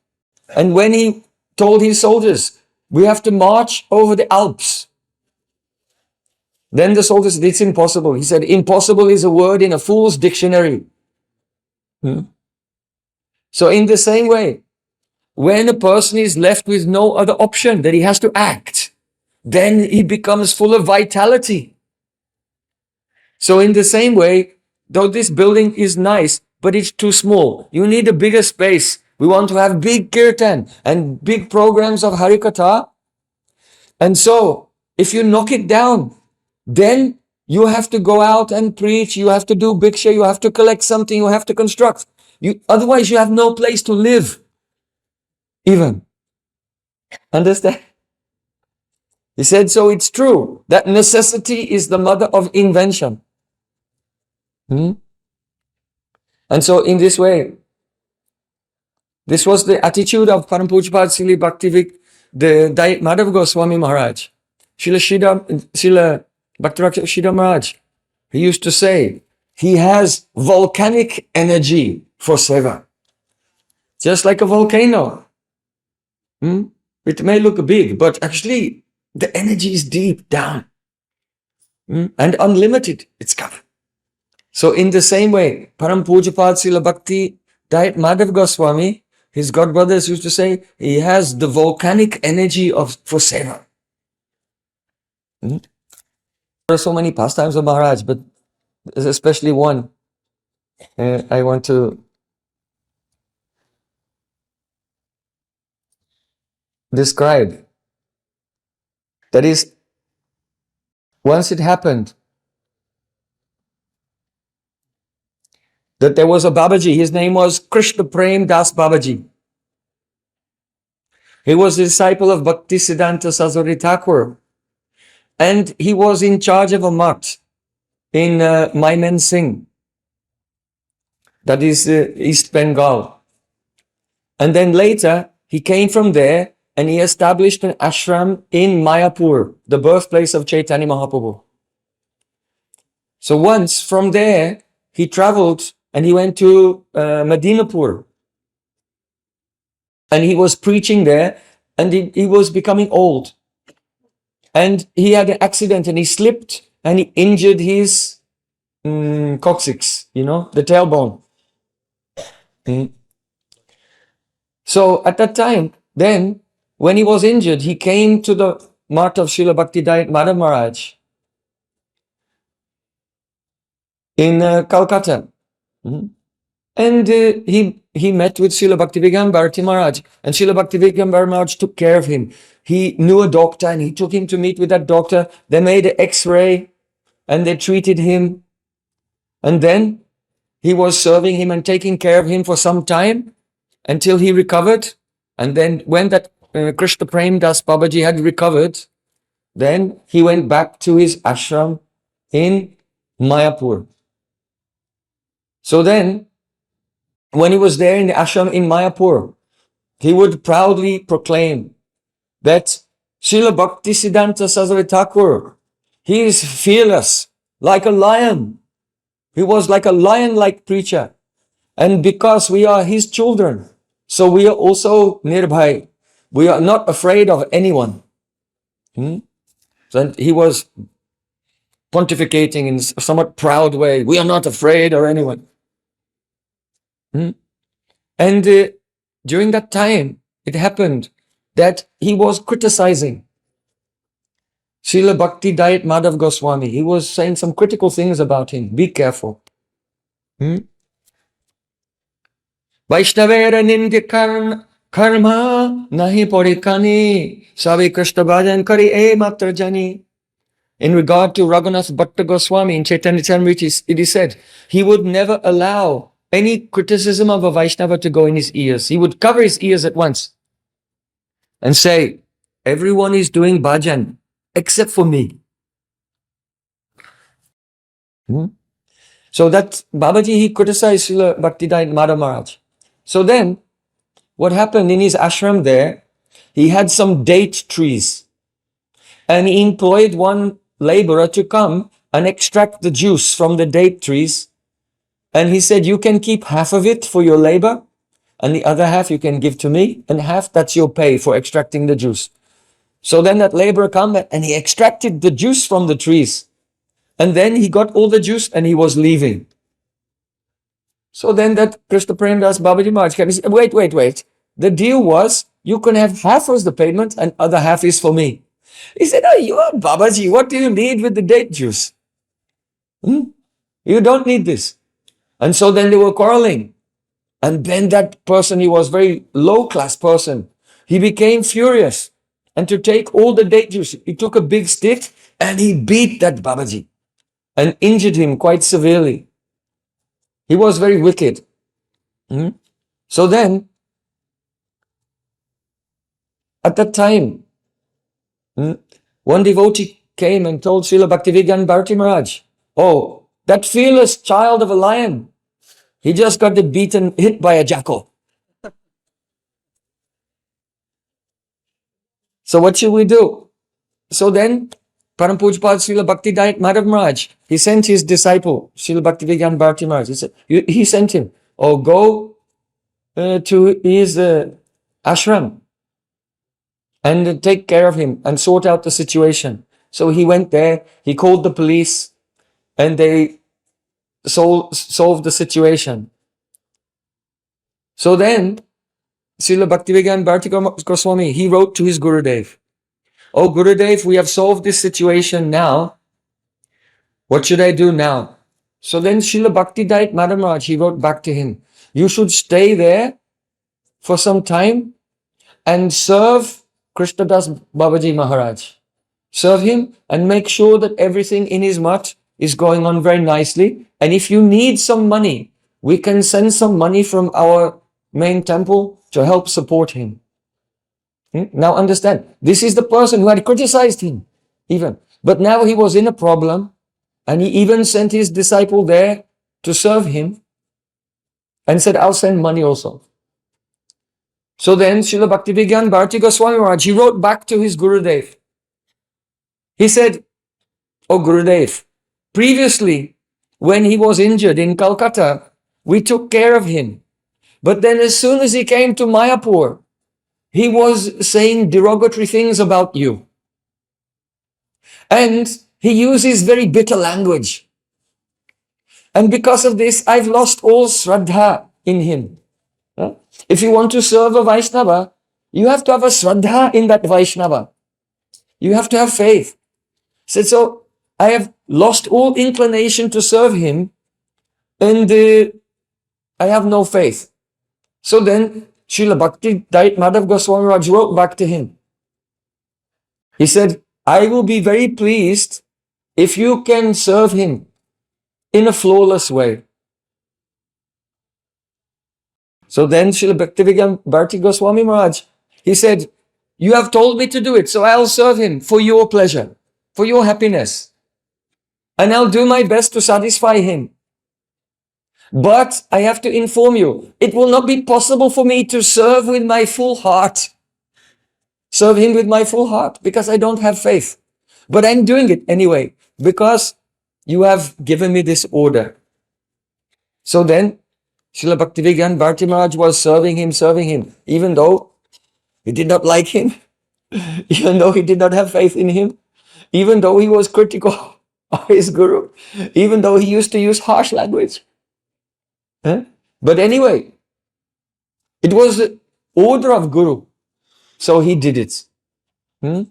Speaker 1: And when he told his soldiers, we have to march over the Alps, then the soldiers said, it's impossible. He said, impossible is a word in a fool's dictionary. So in the same way, when a person is left with no other option, that he has to act, then he becomes full of vitality. So in the same way, though this building is nice, but it's too small. You need a bigger space. We want to have big kirtan and big programs of Harikatha. And so, if you knock it down, then you have to go out and preach, you have to do bhiksha, you have to collect something, you have to construct. Otherwise, you have no place to live. Even. Understand? He said, so it's true that necessity is the mother of invention. And so in this way, this was the attitude of Param Pujapad Srila Bhaktivik, the Madhav Goswami Maharaj. Srila Bhaktivinoda Shida Maharaj, he used to say, he has volcanic energy for seva. Just like a volcano. It may look big, but actually the energy is deep down. And unlimited, it's covered. So in the same way, Param Pujapad Srila Bhakti Dayat Madhav Goswami, his godbrothers used to say, he has the volcanic energy for seva. There are so many pastimes of Maharaj, but there's especially one I want to describe. That is, once it happened that there was a Babaji, his name was Krishna Prem Das Babaji. He was a disciple of Bhakti Siddhanta Saraswati Thakur, and he was in charge of a mutt in Maimen Singh, that is East Bengal. And then later, he came from there and he established an ashram in Mayapur, the birthplace of Chaitanya Mahaprabhu. So once from there, he traveled and he went to Medinapur. And he was preaching there, and he was becoming old. And he had an accident and he slipped and he injured his coccyx, the tailbone. So at that time, then, when he was injured, he came to the mat of Srila Bhakti Dayat Madhav Maharaj in Calcutta. And he he met with Srila Bhaktivedanta Bharati Maharaj, and Srila Bhaktivedanta Bharati Maharaj took care of him. He knew a doctor and he took him to meet with that doctor. They made an X-ray and they treated him. And then he was serving him and taking care of him for some time until he recovered. And then when that Krishna Prem Das Babaji had recovered, then he went back to his ashram in Mayapur. So then, when he was there in the ashram in Mayapur, he would proudly proclaim that Srila Bhakti Siddhanta Saraswati Thakur, he is fearless, like a lion. He was like a lion-like preacher. And because we are his children, so we are also nirbhay. We are not afraid of anyone. So he was pontificating in a somewhat proud way. We are not afraid of anyone. And during that time, it happened that he was criticizing Srila Bhakti Dayat Madhav Goswami. He was saying some critical things about him. Be careful. Vaishnavera nindya karma nahi porikani savi Krishna bhajan kari e matra jani. In regard to Raghunath Bhatta Goswami in Chaitanya Charitamrita, it is said, he would never allow any criticism of a Vaishnava to go in his ears. He would cover his ears at once and say, everyone is doing bhajan except for me. So that Babaji, he criticized Srila Bhaktivedanta Madhav Maharaj. So then, what happened in his ashram there, he had some date trees. And he employed one laborer to come and extract the juice from the date trees. And he said, you can keep half of it for your labor, and the other half you can give to me, and half that's your pay for extracting the juice. So then that laborer came and he extracted the juice from the trees. And then he got all the juice and he was leaving. So then that Krishna Prem Das Babaji Maharaj came and said, wait. The deal was, you can have half as the payment and other half is for me. He said, oh, you are Babaji, what do you need with the date juice? You don't need this. And so then they were quarreling. And then that person, he was very low class person. He became furious. And to take all the date juice, he took a big stick and he beat that Babaji and injured him quite severely. He was very wicked. So then, at that time, one devotee came and told Srila Bhaktivedanta Bharati Maharaj, oh, that fearless child of a lion, he just got hit by a jackal. So what should we do? So then, Param Pujapad Srila Bhakti Dayat Madhav Maharaj, he sent his disciple, Srila Bhaktivedanta Bharati Maharaj. He sent him, oh, go to his ashram and take care of him and sort out the situation. So he went there, he called the police, and they solved the situation. So then, Srila Bhaktivedanta Bharati Goswami, he wrote to his Gurudev, oh Gurudev, we have solved this situation now. What should I do now? So then Srila Bhakti Dayat Madhav Maharaj, he wrote back to him, you should stay there for some time and serve Krishnadas Babaji Maharaj. Serve him and make sure that everything in his mutt is going on very nicely. And if you need some money, we can send some money from our main temple to help support him. Now understand, this is the person who had criticized him even. But now he was in a problem and he even sent his disciple there to serve him and said, I'll send money also. So then Srila Bhaktivedanta Bharati Goswami Maharaj, he wrote back to his Gurudev. He said, oh Gurudev, previously when he was injured in Calcutta, we took care of him. But then as soon as he came to Mayapur, he was saying derogatory things about you. And he uses very bitter language. And because of this, I've lost all Shraddha in him. If you want to serve a Vaishnava, you have to have a Shraddha in that Vaishnava. You have to have faith. Said, so I have lost all inclination to serve him and I have no faith. So then Srila Bhakti Madhav Goswami Maharaj wrote back to him. He said, I will be very pleased if you can serve him in a flawless way. So then Srila Bhaktivedanta Bharati Goswami Maharaj, he said, you have told me to do it, so I'll serve him for your pleasure, for your happiness. And I'll do my best to satisfy him. But I have to inform you, it will not be possible for me to serve with my full heart. Serve him with my full heart, because I don't have faith. But I'm doing it anyway, because you have given me this order. So then, Srila Bhaktivedanta Bharati Maharaj was serving him, even though he did not like him, even though he did not have faith in him, even though he was critical of his guru, even though he used to use harsh language. But anyway, it was the order of Guru, so he did it. And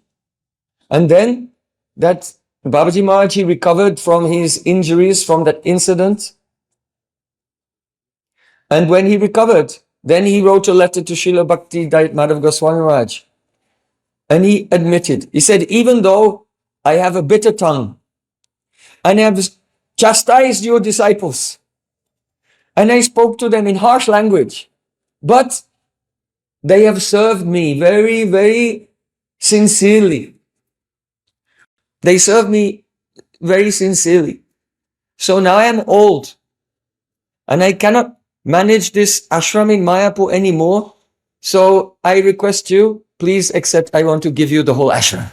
Speaker 1: then that Babaji Maharaj, he recovered from his injuries from that incident. And when he recovered, then he wrote a letter to Srila Bhakti Madhav Goswami Maharaj. And he admitted, he said, even though I have a bitter tongue, and I have chastised your disciples, and I spoke to them in harsh language, but they have served me very, very sincerely. They served me very sincerely. So now I am old, and I cannot manage this ashram in Mayapur anymore. So I request you, please accept, I want to give you the whole ashram.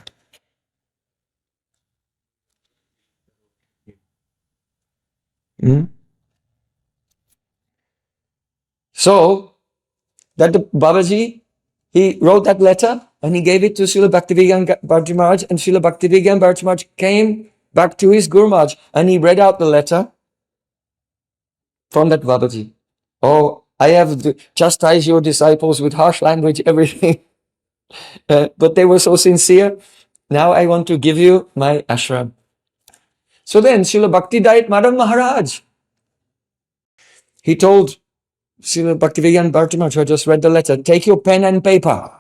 Speaker 1: So, that the Babaji, he wrote that letter and he gave it to Srila Bhaktivedanta Bharati Maharaj, and Srila Bhaktivedanta Bharati Maharaj came back to his Guru Maharaj and he read out the letter from that Babaji. Oh, I have chastised your disciples with harsh language, everything. But they were so sincere. Now I want to give you my ashram. So then Srila Bhakti Dayat Madhav Maharaj, he told Srila Bhaktivedanta Bharati Maharaj, I just read the letter, take your pen and paper.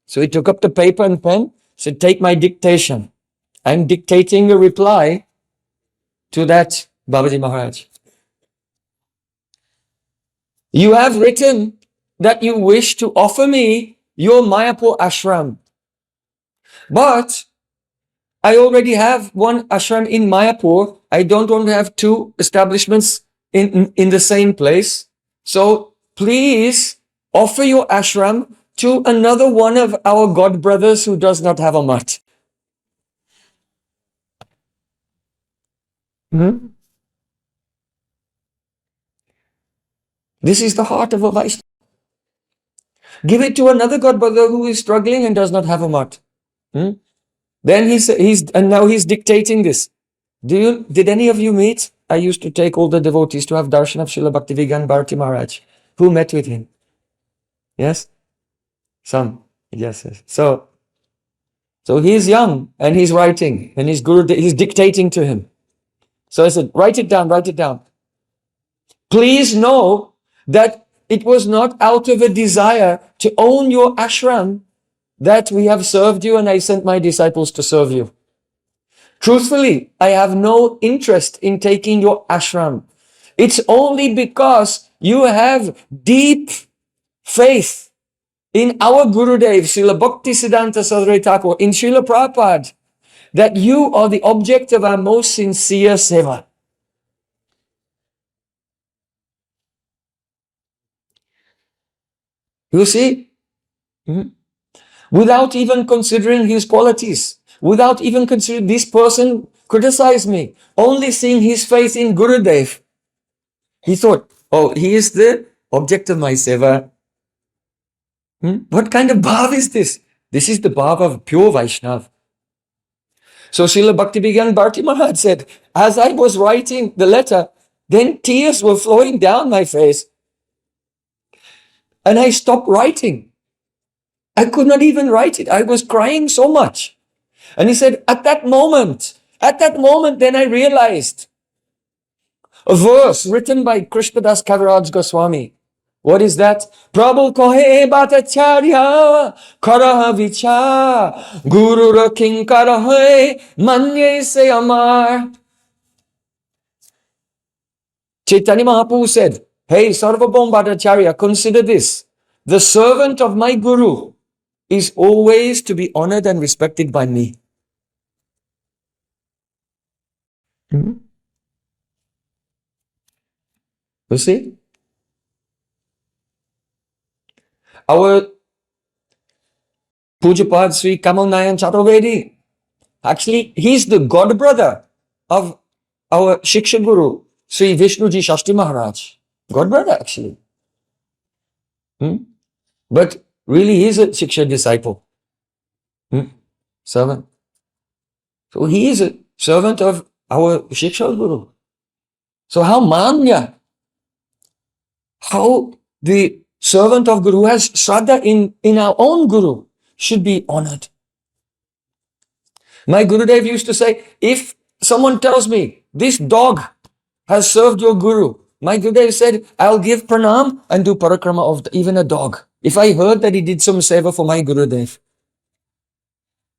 Speaker 1: So he took up the paper and pen, said, take my dictation. I'm dictating a reply to that Babaji Maharaj. You have written that you wish to offer me your Mayapur ashram. But I already have one ashram in Mayapur. I don't want to have two establishments in the same place. So please offer your ashram to another one of our God brothers who does not have a mat. This is the heart of a Vaishnava. Give it to another God brother who is struggling and does not have a mat. Then now he's dictating this. Did any of you meet? I used to take all the devotees to have darshan of Srila Bhaktivedanta Bharati Maharaj. Who met with him? Yes? Some. Yes. So he's young and he's writing and his guru, he's dictating to him. So I said, write it down. Please know that it was not out of a desire to own your ashram that we have served you and I sent my disciples to serve you. Truthfully, I have no interest in taking your ashram. It's only because you have deep faith in our Gurudev, Srila Bhaktisiddhanta Saraswati Thakur, in Srila Prabhupada, that you are the object of our most sincere seva. You see, without even considering his qualities, without even considering this person criticized me, only seeing his faith in Gurudev, he thought, oh, he is the object of my seva. What kind of bhav is this? This is the bhav of pure Vaishnav. So Srila Bhaktivedanta Bharati Maharaj said, as I was writing the letter, then tears were flowing down my face. And I stopped writing. I could not even write it. I was crying so much. And he said, at that moment, then I realized a verse written by Krishnadas Kaviraj Goswami. What is that? Prabhu kohe Ācārya karaha vichar Guru ra kinkara hoy manye se amar. Chaitanya Mahaprabhu said, hey, Sarvabhauma Bhattacharya, consider this. The servant of my Guru is always to be honored and respected by me. You see? Our Pujapad Sri Kamal Nayan Chaturvedi, actually, he's the god brother of our Shiksha Guru, Sri Vishnuji Shastri Maharaj. God brother, actually. But really, he's a Shiksha disciple. Servant. So he is a servant of our Shiksha Guru. So how Manya, how the servant of Guru has Shraddha in our own Guru should be honored. My Gurudev used to say, if someone tells me, this dog has served your Guru, my Gurudev said, I'll give pranam and do parikrama of even a dog. If I heard that he did some seva for my Gurudev.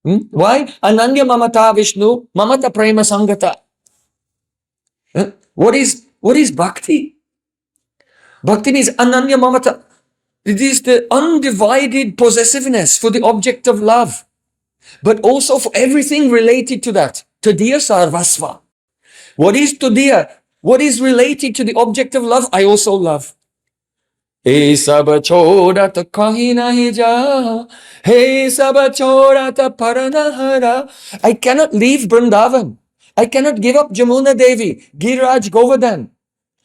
Speaker 1: Why? Ananya mamata Vishnu, mamata prema sangata. What is bhakti? Bhakti means ananya mamata. It is the undivided possessiveness for the object of love, but also for everything related to that. Tadiya sarvasva. What is tadiya? What is related to the object of love? I also love. Hey saba chodat kahi nahi ja, hey saba chodat paranahara. I cannot leave Vrindavan. I cannot give up Jamuna Devi, Giraj Govardhan,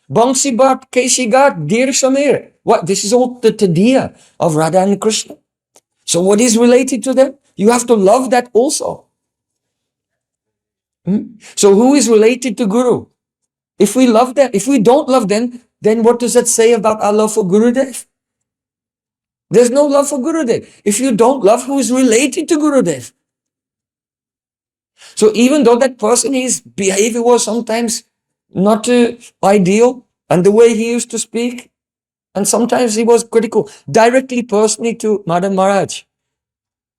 Speaker 1: Bansi Bhat, Keshi Ghat, Gir Samir. What? This is all the tadiya of Radha and Krishna. So what is related to them? You have to love that also. So who is related to Guru? If we love them, if we don't love them, then what does that say about our love for Gurudev? There's no love for Gurudev. If you don't love who is related to Gurudev. So even though that person, his behavior was sometimes not ideal, and the way he used to speak, and sometimes he was critical, directly, personally to Madan Maharaj.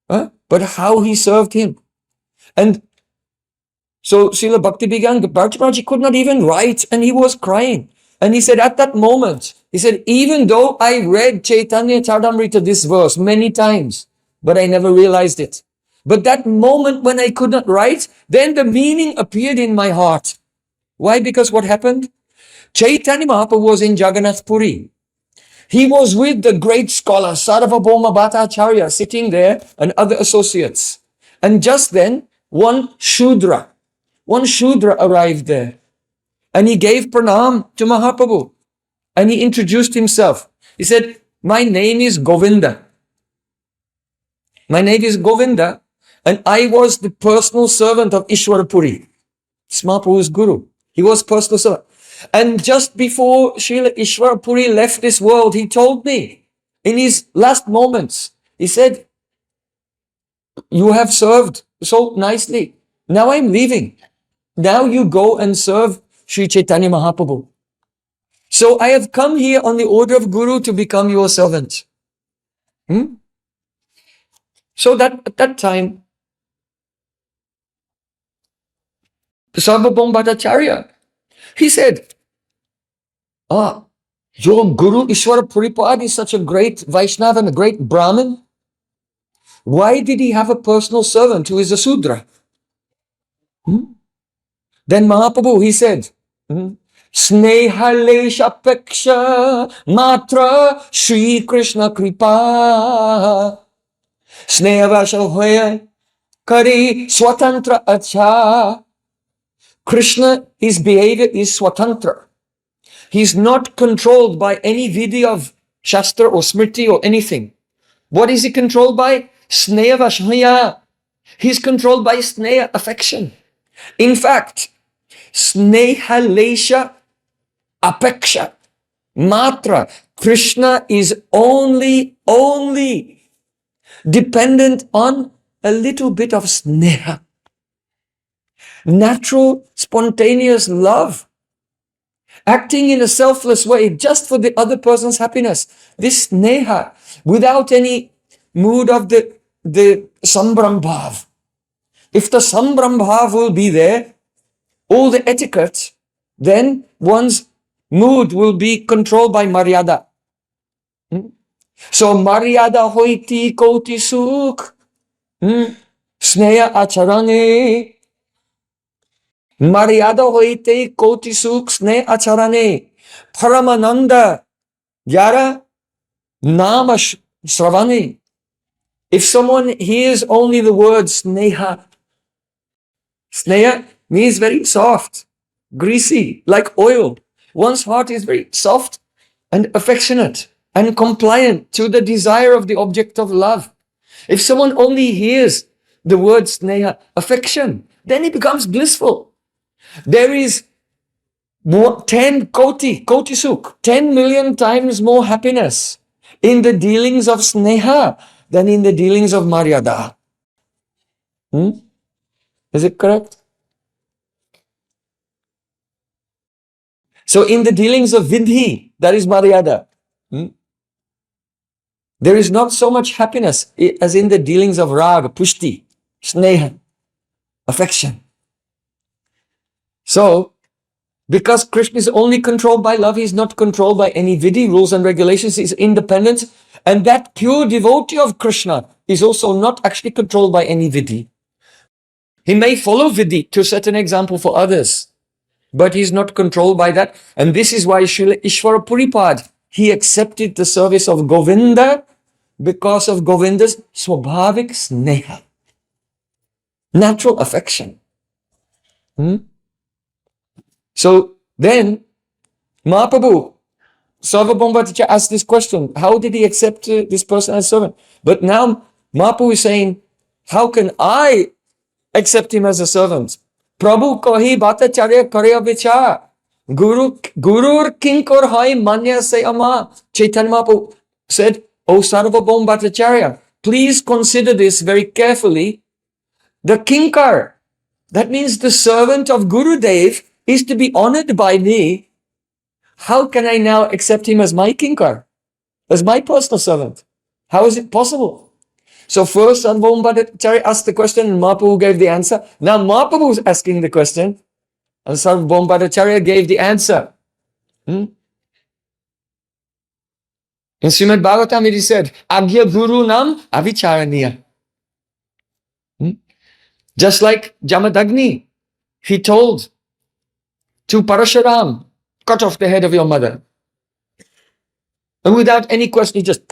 Speaker 1: But how he served him. And so Srila Bhakti began, Bharti Maharaj could not even write, and he was crying. And he said, at that moment, he said, even though I read Chaitanya Charitamrita, this verse, many times, but I never realized it. But that moment when I could not write, then the meaning appeared in my heart. Why? Because what happened? Chaitanya Mahaprabhu was in Jagannath Puri. He was with the great scholar, Sarvabhauma Bhattacharya, sitting there, and other associates. And just then, one Shudra arrived there. And he gave pranam to Mahaprabhu. And he introduced himself. He said, my name is Govinda. My name is Govinda. And I was the personal servant of Ishwarapuri. Mahaprabhu's Guru. He was personal servant. And just before Srila Ishwarapuri left this world, he told me, in his last moments, he said, you have served so nicely. Now I'm leaving. Now you go and serve Sri Chaitanya Mahaprabhu. So I have come here on the order of Guru to become your servant. So that at that time, Sarvabhauma Bhattacharya, he said, your Guru Ishwara Puripad is such a great Vaishnava and a great Brahmin. Why did he have a personal servant who is a Sudra? Then Mahaprabhu, he said, Sneha lesha peksha matra Shri Krishna kripa Sneha vasha hoya kari swatantra acha. Krishna, his behavior is swatantra. He's not controlled by any vidya of Shastra or Smriti or anything. What is he controlled by? Sneha vasha. He's controlled by sneha, affection. In fact, Sneha lesha apeksha matra. Krishna is only dependent on a little bit of sneha. Natural, spontaneous love. acting in a selfless way just for the other person's happiness. This sneha, without any mood of the sambram-bhav. If the sambram-bhav will be there, all the etiquette, then one's mood will be controlled by maryada. So maryada hoiti koti sukh, sneha acharane. Maryada hoite koti sukh sneha acharane. Paramananda yara nama shravane. If someone hears only the word sneha, sneha means very soft, greasy, like oil. One's heart is very soft and affectionate and compliant to the desire of the object of love. If someone only hears the word sneha, affection, then he becomes blissful. There is 10 koti sukh, 10 million times more happiness in the dealings of sneha than in the dealings of maryada. Is it correct? So in the dealings of vidhi, that is maryada, there is not so much happiness as in the dealings of raga, pushti, sneha, affection. So, because Krishna is only controlled by love, he is not controlled by any vidhi, rules and regulations, he is independent. And that pure devotee of Krishna is also not actually controlled by any vidhi. He may follow vidhi to set an example for others, but he is not controlled by that. And this is why Srila Ishvara Puripad, he accepted the service of Govinda because of Govinda's swabhavik sneha, natural affection. So then, Mahaprabhu, Sarvabhaumatacha asked this question, how did he accept this person as servant? But now Mahaprabhu is saying, how can I accept him as a servant? Prabhu kohi bhattacharya karya vichar. Gurur kinkor hai manya se ama. Chaitanya Mahaprabhu said, O Sarvabhaum Bhattacharya, please consider this very carefully. The kinkar, that means the servant of Gurudev, is to be honored by me. How can I now accept him as my kinkar, as my personal servant? How is it possible? So first Sarvabhaum Bhattacharya asked the question and Mahaprabhu gave the answer. Now Mahaprabhu is asking the question and Sarvabhaum Bhattacharya gave the answer. In Srimad Bhagavatam it is said, Agya Guru Nam Avicharaniya. Just like Jamadagni, he told to Parashuram, cut off the head of your mother. And without any question, he just...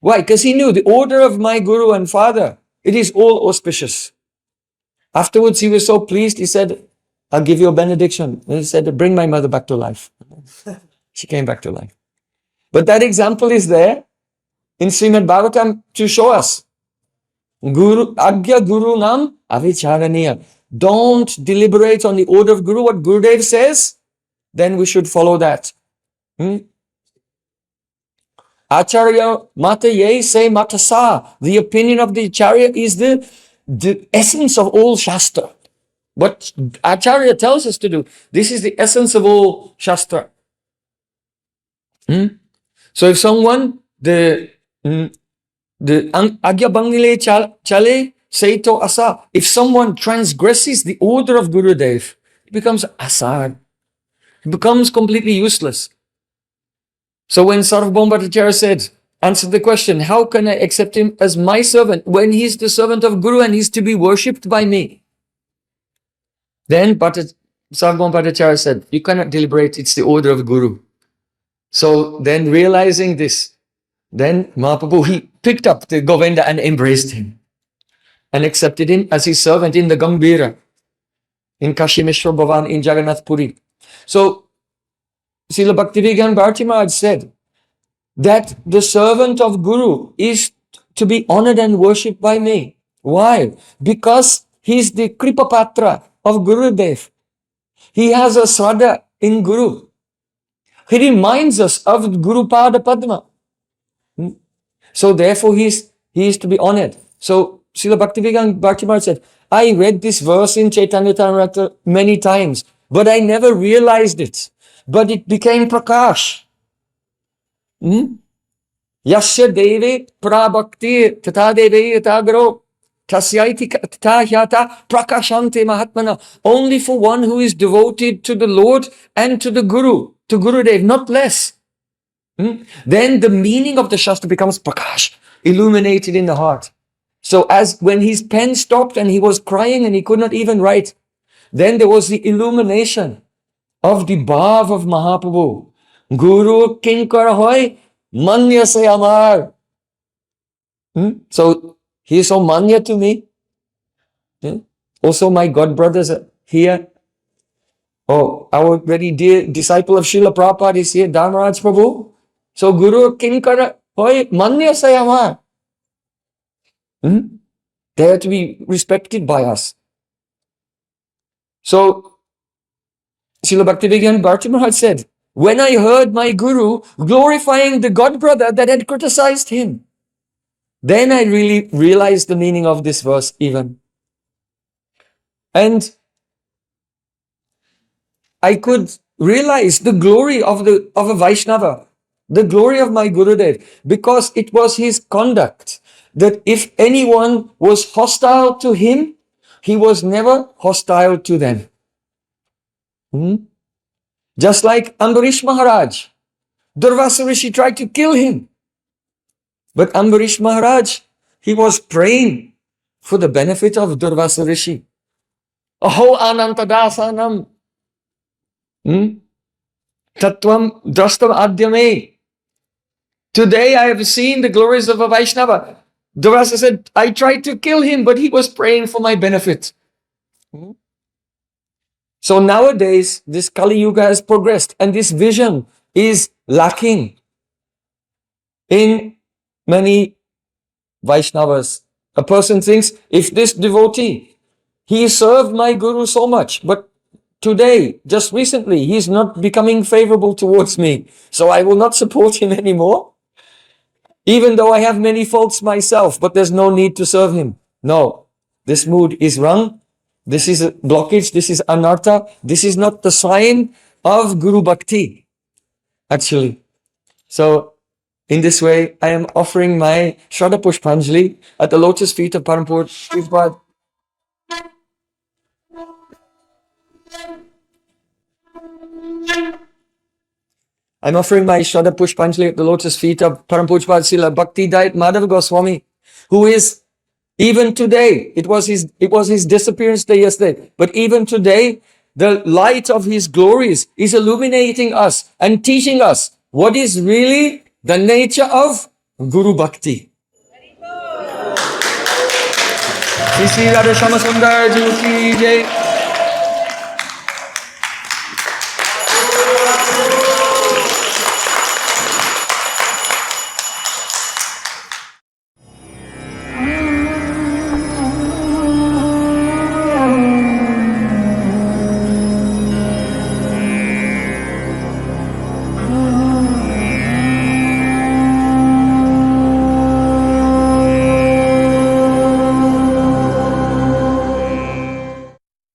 Speaker 1: Why? Because he knew the order of my Guru and Father, it is all auspicious. Afterwards, he was so pleased, he said, I'll give you a benediction. And he said, bring my mother back to life. She came back to life. But that example is there in Srimad Bhagavatam to show us. Agya Guru Nam Avicharaniya. Don't deliberate on the order of Guru. What Gurudev says, then we should follow that. Ācārya mata ye se mata sa. The opinion of the Ācārya is the essence of all Shastra. What Ācārya tells us to do, this is the essence of all Shastra. So if someone, the Agya Bangile Chale Seito Asa, if someone transgresses the order of Gurudev, it becomes asar. It becomes completely useless. So when Sarvabhaum Bhattacharya said, answered the question, how can I accept him as my servant when he's the servant of Guru and he's to be worshipped by me? Then Sarvabhaum Bhattacharya said, you cannot deliberate, it's the order of Guru. So then realizing this, then Mahaprabhu, he picked up the Govinda and embraced him and accepted him as his servant in the Gambhira, in Kashimeshwar Bhavan, in Jagannath Puri. So Srila Bhaktivedanta Bharati Maharaj said that the servant of Guru is to be honored and worshipped by me. Why? Because he is the Kripapatra of Gurudev. He has a Sraddha in Guru. He reminds us of Guru Pada Padma. So therefore he is to be honored. So Srila Bhaktivedanta Bharati Maharaj said, I read this verse in Chaitanya Charitamrita many times, but I never realized it. but it became Prakash. Yasya deve prabhakti tata deve yatagaro tasyaiti tata hyata prakashante mahatmana. Only for one who is devoted to the Lord and to the Guru, to Gurudev, not less. Then the meaning of the Shastra becomes Prakash, illuminated in the heart. So as when his pen stopped and he was crying and he could not even write, then there was the illumination of the bhav of Mahaprabhu. Guru kinkar hoy manya se amar. So he is so manya to me. Also my god brothers are here. Oh, our very dear disciple of Srila Prabhupada is here, Dharmaraj Prabhu. So Guru kinkar hoy manya se amar. They are to be respected by us. So Srila Bhaktivedanta Bharati Maharaj said, when I heard my Guru glorifying the god brother that had criticized him, then I really realized the meaning of this verse even. And I could realize the glory of a Vaishnava, the glory of my Gurudev, because it was his conduct that if anyone was hostile to him, he was never hostile to them. Just like Ambarish Maharaj, Durvasa Rishi tried to kill him. But Ambarish Maharaj, he was praying for the benefit of Durvasa Rishi. Aho Anantadasanam. Tattvam drastam adyame. Today I have seen the glories of a Vaishnava. Durvasa said, I tried to kill him, but he was praying for my benefit. So nowadays, this Kali Yuga has progressed and this vision is lacking in many Vaishnavas. A person thinks, if this devotee, he served my Guru so much, but today, just recently, he's not becoming favorable towards me, so I will not support him anymore. Even though I have many faults myself, but there's no need to serve him. No, this mood is wrong. This is a blockage. This is anartha. This is not the sign of Guru Bhakti, actually. So, in this way, I am offering my Shraddha Pushpanjali at the lotus feet of Param Pujya. I'm offering my Shraddha Pushpanjali at the lotus feet of Param Pujya Srila Bhakti Dayat Madhava Goswami, who is even today, it was his disappearance day yesterday, but even today, the light of his glories is illuminating us and teaching us what is really the nature of Guru Bhakti. Shri Radha Shama Sundar Ji ki jai.